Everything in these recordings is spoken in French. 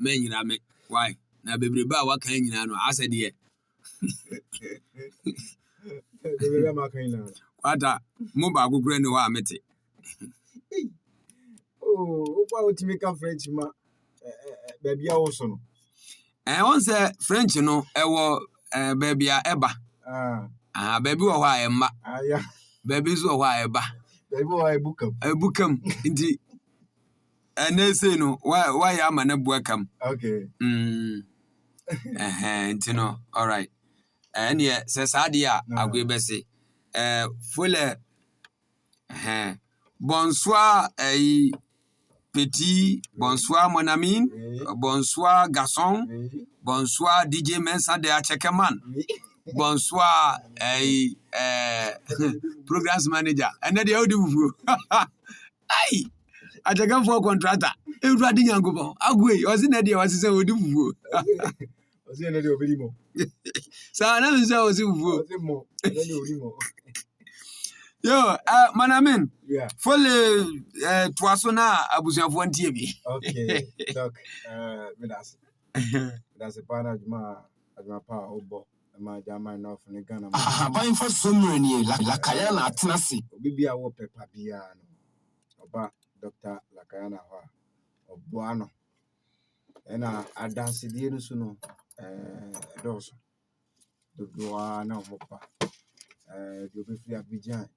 menyina me. Why? Na bebrebe a waka nyina no ase de. Bebrebe maka nyina. Kwata mo ba gugure ne ho a mete. Oh, opa otimi ka French ma baby a wo so no. Won say French no ewo baby a eba. Baby wo ho a emma. Yeah. Baby so ho a eba. Baby wo ebukam. Ebukam nti ene say no why ya ma na buakam. Okay. Nti no all right. Ene se saade a agwe bese. Fole bonsoir petit, bonsoir mon ami, bonsoir garçon, bonsoir DJ Mensa de Achekeman, bonsoir programs manager. And then the audio vous. Aïe, Achekam for contractor. Everybody yango. Agwe, was in the was say odi vous. Was in the obelimo. Sa na nse was vous. Yo, manamen. Yeah. Fole twaso na abusuafo ntie bi. Okay. Doc, that's a pana adma pa obo. Ma jama na of ne Ghana. Ban for somewhere ni Lakayana atenase. Obi bia wo pepa bia no. Oba Dr. Lakayana ho obo ano. Ena adanse die no so no dos. Dodoa na omopa. Do be free Abidjan.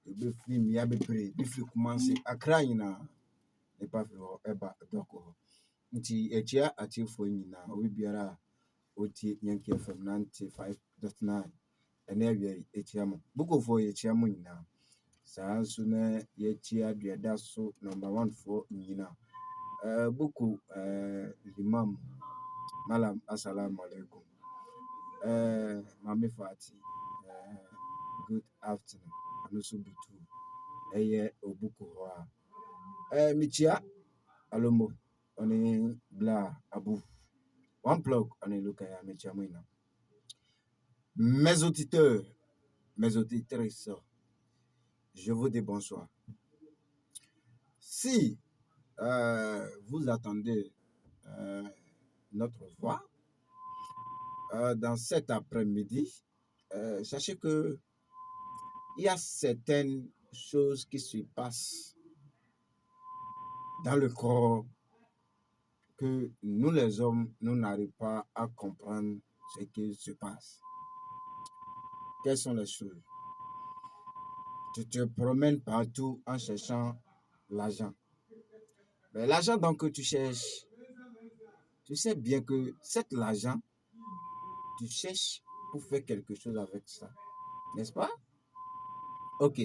Be free mi abepre, be free Kumasi Accra nyina. Ne pa fi ho eba doko. Nti echia atifo nyina obi biara oti Yankee FM 95.9 ene awie echia mo. Bukofo echia mo nyina. Saa nso na yechia duada so number 1 for nyina. Buku Imam Malam assalamu alaikum. Mami Fati good afternoon. Anusu butu eye obuku ho a michia alomo oni bla abu one plug oni lukaya michia moina. Mes auditeurs, mes auditrices, je vous dis bonsoir. Si vous attendez notre voix dans cet après-midi, sachez que il y a certaines choses qui se passent dans le corps que nous les hommes, nous n'arrivons pas à comprendre ce qui se passe. Quelles sont les choses? Tu te promènes partout en cherchant l'argent. Mais l'argent donc que tu cherches, tu sais bien que cet argent, tu cherches pour faire quelque chose avec ça. N'est-ce pas? Ok.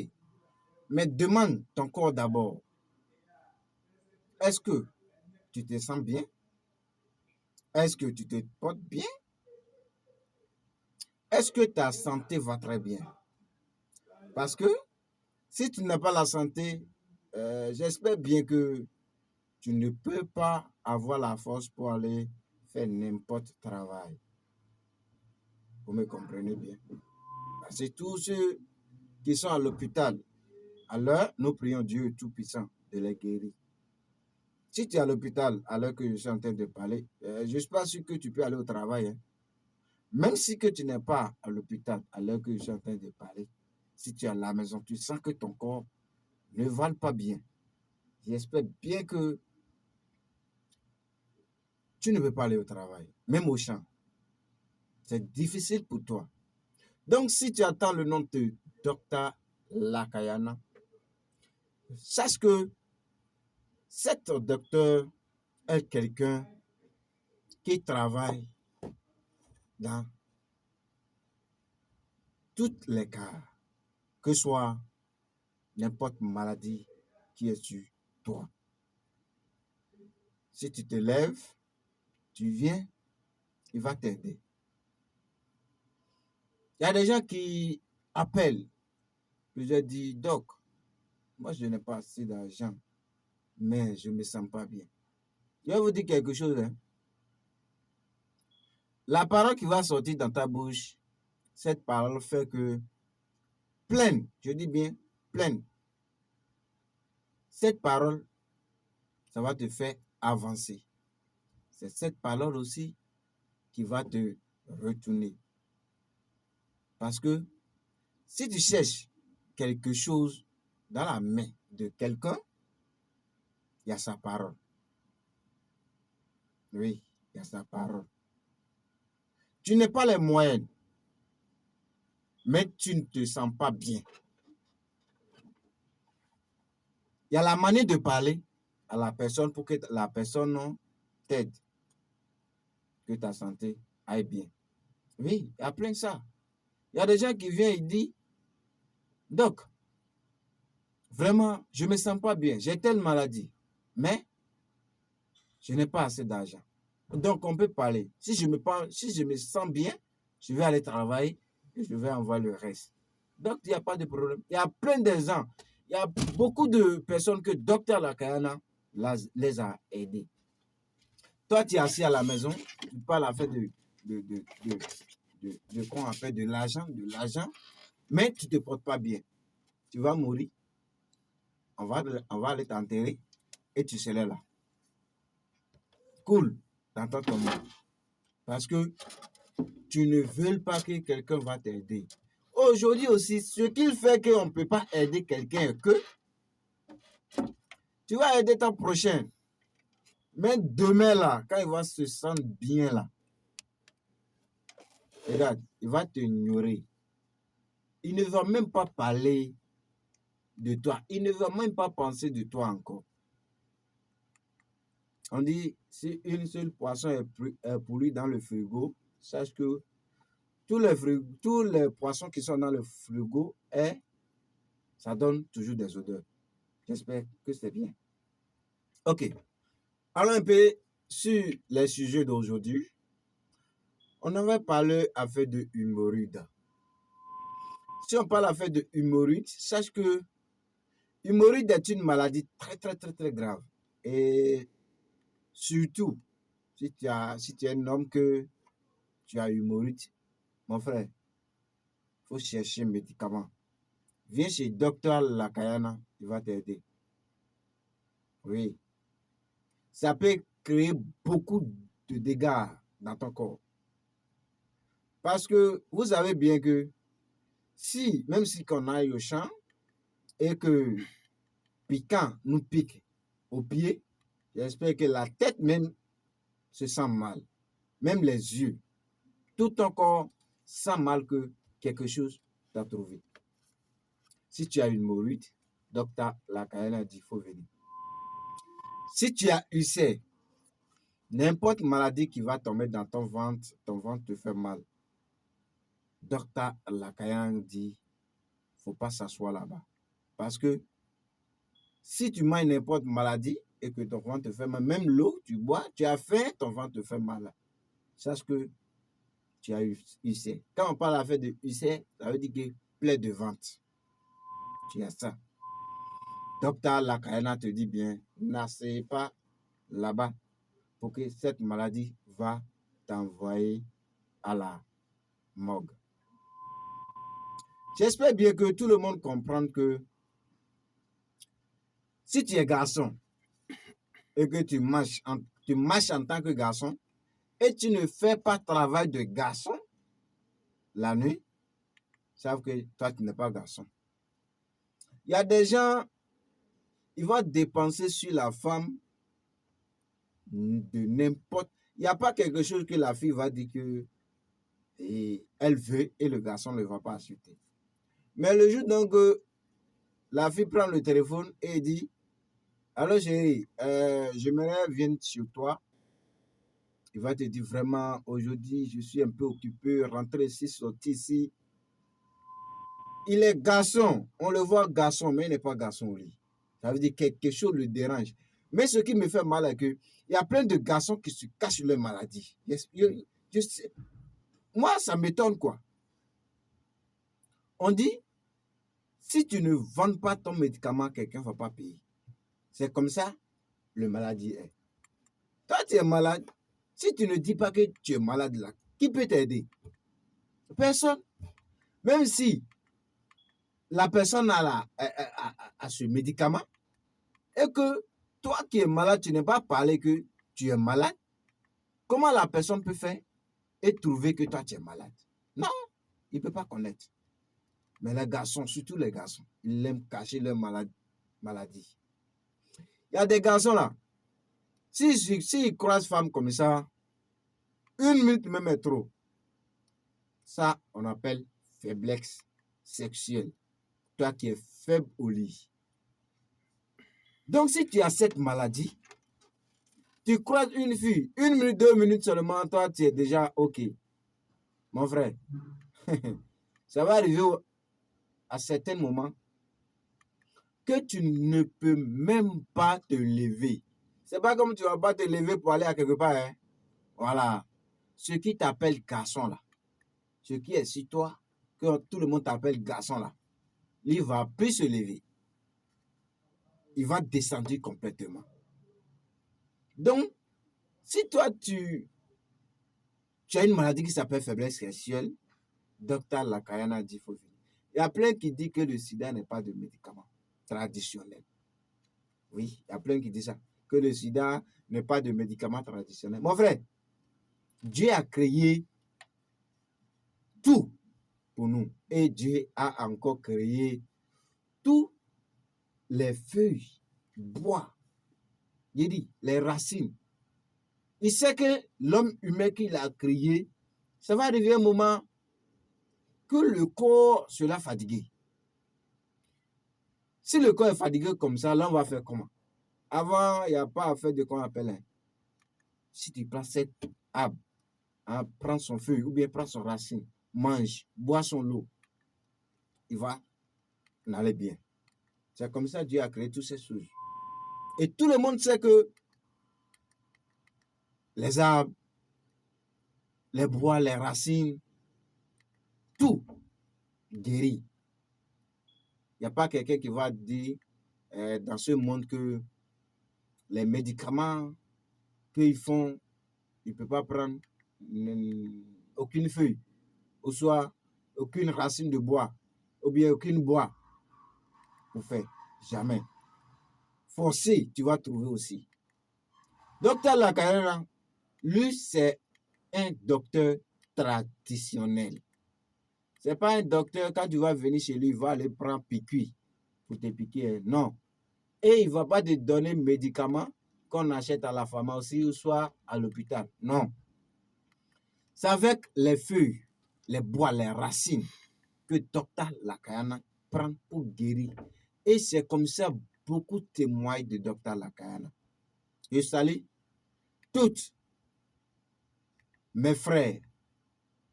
Mais demande ton corps d'abord. Est-ce que tu te sens bien? Est-ce que tu te portes bien? Est-ce que ta santé va très bien? Parce que si tu n'as pas la santé, j'espère bien que tu ne peux pas avoir la force pour aller faire n'importe quel travail. Vous me comprenez bien? Parce que tous ceux qui sont à l'hôpital, alors nous prions Dieu Tout-Puissant de les guérir. Si tu es à l'hôpital, alors que je suis en train de parler, je ne suis pas sûr que tu peux aller au travail. Hein. Même si que tu n'es pas à l'hôpital, alors que je suis en train de parler, si tu es à la maison, tu sens que ton corps ne va pas bien. J'espère bien que tu ne peux pas aller au travail, même au champ. C'est difficile pour toi. Donc, si tu attends le nom de Dr. Lakayana, sache que cet docteur est quelqu'un qui travaille dans tous les cas, que ce soit n'importe maladie qui est sur toi. Si tu te lèves, tu viens, il va t'aider. Il y a des gens qui appellent. Je dis, Doc, moi je n'ai pas assez d'argent, mais je ne me sens pas bien. Je vais vous dire quelque chose. Hein. La parole qui va sortir dans ta bouche, cette parole fait que pleine, je dis bien pleine. Cette parole, ça va te faire avancer. c'est cette parole aussi qui va te retourner. Parce que si tu cherches quelque chose dans la main de quelqu'un, il y a sa parole. Oui, il y a sa parole. Tu n'as pas les moyens, mais tu ne te sens pas bien. Il y a la manière de parler à la personne pour que la personne t'aide, que ta santé aille bien. Oui, il y a plein de ça. Il y a des gens qui viennent et disent, Doc, vraiment, je ne me sens pas bien, j'ai telle maladie, mais je n'ai pas assez d'argent. Donc, on peut parler. Si je me sens bien, je vais aller travailler et je vais envoyer le reste. Donc, il n'y a pas de problème. Il y a plein d'exemples. Il y a beaucoup de personnes que Dr Lakayana les a aidés. Toi, tu es assis à la maison, tu parles à faire de qu'on appelle de l'argent, mais tu ne te portes pas bien. Tu vas mourir. On va aller t'enterrer et tu seras là. Cool, t'entends ton mot. Parce que tu ne veux pas que quelqu'un va t'aider. Aujourd'hui aussi, ce qu'il fait qu'on ne peut pas aider quelqu'un, que tu vas aider ton prochain. Mais demain, là, quand il va se sentir bien, là, regarde, il va t'ignorer. Il ne va même pas parler de toi. Il ne va même pas penser de toi encore. On dit, si une seule poisson est pourrie dans le frigo, sache que tous les poissons qui sont dans le frigo, ça donne toujours des odeurs. J'espère que c'est bien. Ok. Allons un peu sur les sujets d'aujourd'hui. On avait parlé à fait de hémorroïdes. Si on parle à fait de hémorroïdes, sache que l'hémorroïde est une maladie très, très, très, très grave. Et surtout, si tu es un homme que tu as hémorroïde, mon frère, il faut chercher un médicament. Viens chez Dr Lakayana, il va t'aider. Oui. Ça peut créer beaucoup de dégâts dans ton corps. Parce que vous savez bien que même si qu'on aille au champ et que piquant nous pique au pied, j'espère que la tête même se sent mal. Même les yeux. Tout ton corps sent mal que quelque chose t'a trouvé. Si tu as une hémorroïde, docteur Lakayana dit qu'il faut venir. Si tu as ulcère, n'importe maladie qui va tomber dans ton ventre te fait mal. Docteur Lakayana dit, il ne faut pas s'asseoir là-bas. Parce que si tu manges n'importe maladie et que ton ventre te fait mal, même l'eau, tu bois, tu as faim, ton ventre te fait mal. Sache que tu as ulcère. Quand on parle à fait de ulcère, ça veut dire que plaie de ventre. Tu as ça. Docteur Lakayana te dit bien, n'asseyez pas là-bas pour que cette maladie va t'envoyer à la morgue. J'espère bien que tout le monde comprend que si tu es garçon et que tu marches en tant que garçon et tu ne fais pas travail de garçon la nuit, savent que toi tu n'es pas garçon. Il y a des gens, ils vont dépenser sur la femme de n'importe. Il n'y a pas quelque chose que la fille va dire que elle veut et le garçon ne va pas acheter. Mais le jour donc la fille prend le téléphone et dit, alors chérie, j'aimerais venir chez toi. Il va te dire vraiment, aujourd'hui, je suis un peu occupé, rentrer ici, sortir ici. Il est garçon, on le voit garçon, mais il n'est pas garçon, lui. Ça veut dire que quelque chose le dérange. Mais ce qui me fait mal, c'est qu'il y a plein de garçons qui se cachent leur maladie. Moi, ça m'étonne, quoi. On dit, si tu ne vends pas ton médicament, quelqu'un ne va pas payer. C'est comme ça, le maladie est. Toi, tu es malade. Si tu ne dis pas que tu es malade là, qui peut t'aider? Personne. Même si la personne a ce médicament et que toi qui es malade, tu n'es pas parlé que tu es malade, Comment la personne peut faire et trouver que toi, tu es malade? Non, il ne peut pas connaître. Mais les garçons, surtout les garçons, ils aiment cacher leur maladie. Il y a des garçons là, s'ils croisent femme comme ça, 1 minute même est trop. Ça, on appelle faiblesse sexuelle. Toi qui es faible au lit. Donc, si tu as cette maladie, tu croises une fille, 1 minute, 2 minutes seulement, toi, tu es déjà OK. Mon frère, ça va arriver à certains moments que tu ne peux même pas te lever. C'est pas comme tu vas pas te lever pour aller à quelque part. Hein? Voilà. Ce qui t'appelle garçon là, ce qui est sur toi, que tout le monde t'appelle garçon là, il va plus se lever. Il va descendre complètement. Donc, si toi tu as une maladie qui s'appelle faiblesse sexuelle, docteur Lakayana dit qu'il faut venir. Il y a plein qui disent que le sida n'est pas de médicament traditionnel. Oui, il y a plein qui disent ça, que le sida n'est pas de médicament traditionnel. Mon frère, Dieu a créé tout pour nous. Et Dieu a encore créé tous les feuilles, bois, il dit, les racines. Il sait que l'homme humain qu'il a créé, ça va arriver un moment que le corps sera fatigué. Si le corps est fatigué comme ça, là, on va faire comment? Avant, il n'y a pas à faire de quoi on appelle un. Si tu prends cette arbre, hein, prends son feuille ou bien prends son racine, mange, bois son eau, il va aller bien. C'est comme ça que Dieu a créé toutes ces choses. Et tout le monde sait que les arbres, les bois, les racines, tout guérit. Il n'y a pas quelqu'un qui va dire dans ce monde que les médicaments qu'ils font, il ne peut pas prendre aucune feuille, ou soit aucune racine de bois, ou bien aucune bois pour faire. Jamais. Forcé, tu vas trouver aussi. Docteur Lakayana, lui, c'est un docteur traditionnel. Ce n'est pas un docteur, quand tu vas venir chez lui, il va aller prendre piqûre pour te piquer. Non. Et il ne va pas te donner médicaments qu'on achète à la pharmacie ou soit à l'hôpital. Non. C'est avec les feuilles, les bois, les racines que Docteur Lakayana prend pour guérir. Et c'est comme ça beaucoup témoignent de Docteur Lakayana. Je salue tous mes frères,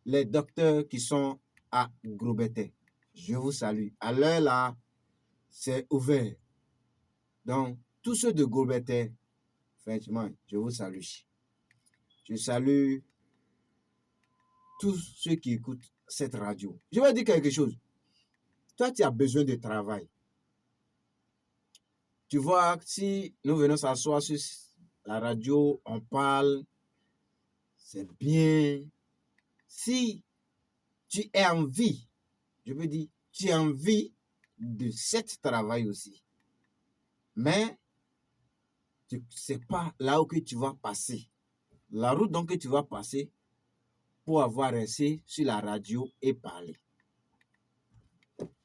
les docteurs qui sont à Grobete. Je vous salue. À l'heure là, c'est ouvert. Donc, tous ceux de Grobete, franchement, je vous salue. Je salue tous ceux qui écoutent cette radio. Je vais dire quelque chose. Toi, tu as besoin de travail. Tu vois, si nous venons s'asseoir sur la radio, on parle, c'est bien. Si tu as envie, je veux dire, tu as envie de ce travail aussi, mais tu ne sais pas là où que tu vas passer. La route donc que tu vas passer pour avoir resté sur la radio et parler.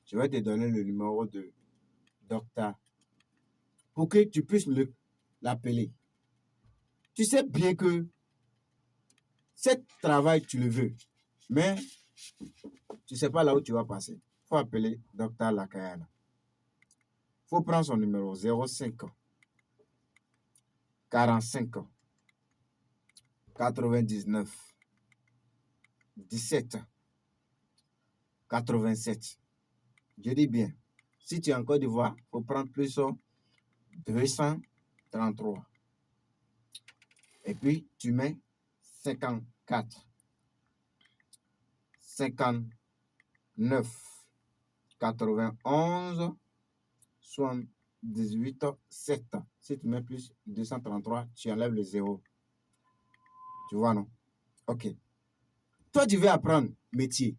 Je vais te donner le numéro de docteur pour que tu puisses l'appeler. Tu sais bien que ce travail, tu le veux, mais tu ne sais pas là où tu vas passer. Il faut appeler docteur Lakayana. Il faut prendre son numéro 05 45 99 17 87. Je dis bien, si tu es en Côte d'Ivoire, il faut prendre plus 233. Et puis, tu mets 54, 59, 91, 78, 7. Si tu mets plus 233, tu enlèves le 0. Tu vois, non? OK. Toi, tu veux apprendre métier.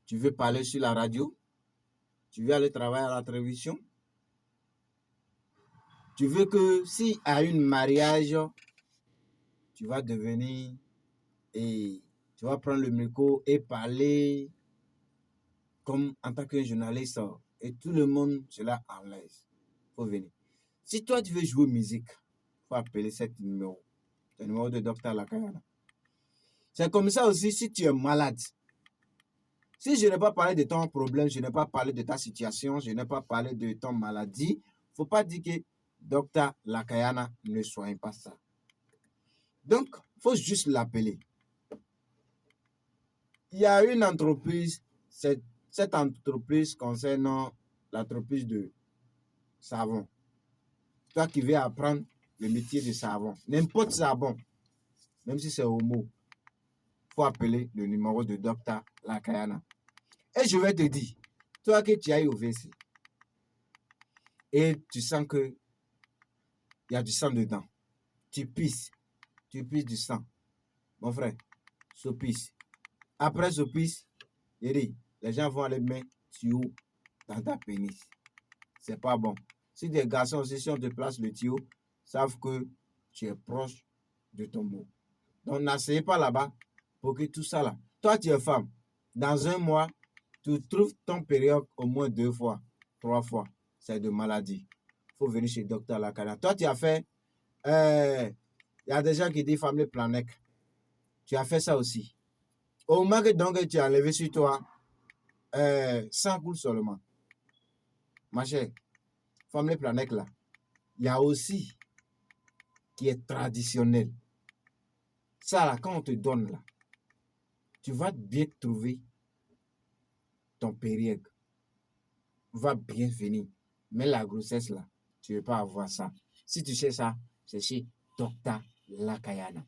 Tu veux parler sur la radio. Tu veux aller travailler à la télévision. Tu veux que si à un mariage, tu vas devenir et tu vas prendre le micro et parler comme en tant que journaliste et tout le monde sera en l'aise. Il faut venir. Si toi tu veux jouer musique, il faut appeler cet numéro. C'est le numéro de Dr Lakayana. C'est comme ça aussi si tu es malade. Si je n'ai pas parlé de ton problème, je n'ai pas parlé de ta situation, je n'ai pas parlé de ton maladie, il ne faut pas dire que Dr Lakayana ne soigne pas ça. Donc, il faut juste l'appeler. Il y a une entreprise, cette entreprise concernant l'entreprise de savon. Toi qui veux apprendre le métier de savon, n'importe savon, même si c'est homo, il faut appeler le numéro de Dr Lakayana. Et je vais te dire, toi que tu ailles au WC et tu sens que il y a du sang dedans, tu pisses du sang. Mon frère, soupisse. Après soupisse, les gens vont aller mettre tuyau dans ta pénis. C'est pas bon. Si des garçons aussi, si on te place le tuyau, savent que tu es proche de ton mot. Donc, n'asseyez pas là-bas pour que tout ça là. Toi, tu es femme. Dans un mois, tu trouves ton période au moins 2 fois, 3 fois. C'est de maladie. Il faut venir chez Dr Lakayana. Toi, tu as fait... Il y a des gens qui disent famille planèque. Tu as fait ça aussi. Au moment que donc tu as enlevé sur toi 100 coups seulement. Ma chère, famille planèque là, il y a aussi qui est traditionnel. Ça là, quand on te donne là, tu vas bien trouver ton période. Va bien venir. Mais la grossesse là, tu ne veux pas avoir ça. Si tu sais ça, c'est chez Dr Lakayana.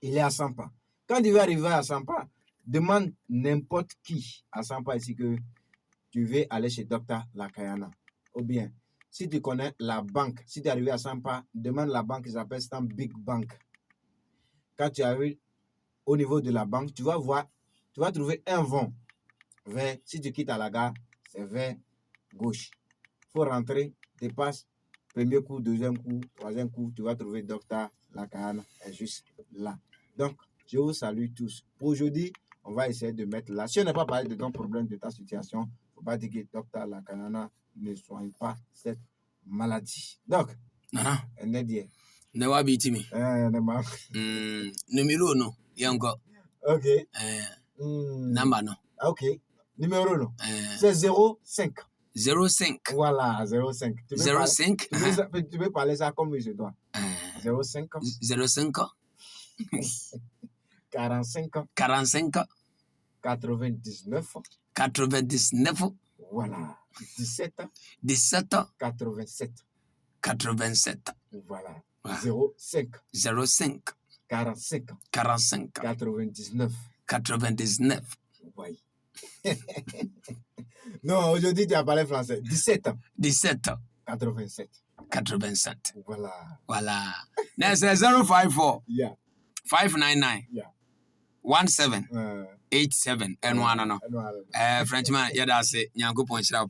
Il est à Sampa. Quand tu vas arriver à Sampa, demande n'importe qui à Sampa ici que tu veux aller chez Dr Lakayana. Ou bien, si tu connais la banque, si tu es arrivé à Sampa, demande la banque qui s'appelle Stamp Big Bank. Quand tu arrives au niveau de la banque, tu vas voir, tu vas trouver un vent vers, si tu quittes à la gare, c'est vers gauche. Il faut rentrer, tu passes, premier coup, deuxième coup, troisième coup, tu vas trouver Dr Lakayana est juste là. Donc, je vous salue tous. Pour aujourd'hui, on va essayer de mettre là. Si on n'a pas parlé de ton problème, de ta situation, il ne faut pas dire que Dr Lakayana ne soigne pas cette maladie. Donc, Nana, on est dit. ne wa bi timi. Numéro no, yango. Ok. Number no. Ok. Numéro non. C'est 05. 05. Voilà, 05. Tu peux 05. Parler, tu peux parler ça comme je dois. 05. 05. 45. 45. 99. 99. Voilà. 17. 17. 87. 87. Voilà. Ah. 05. 05. 45. 45. 99. 99. Oui. Non, aujourd'hui tu as parlé français. 17. 17. 87. 87. Voilà. Voilà. That's 054 Yeah. 599 Yeah. 17 87 and one no. Frenchman, yeah, that's it. Nyankopon hyira wo.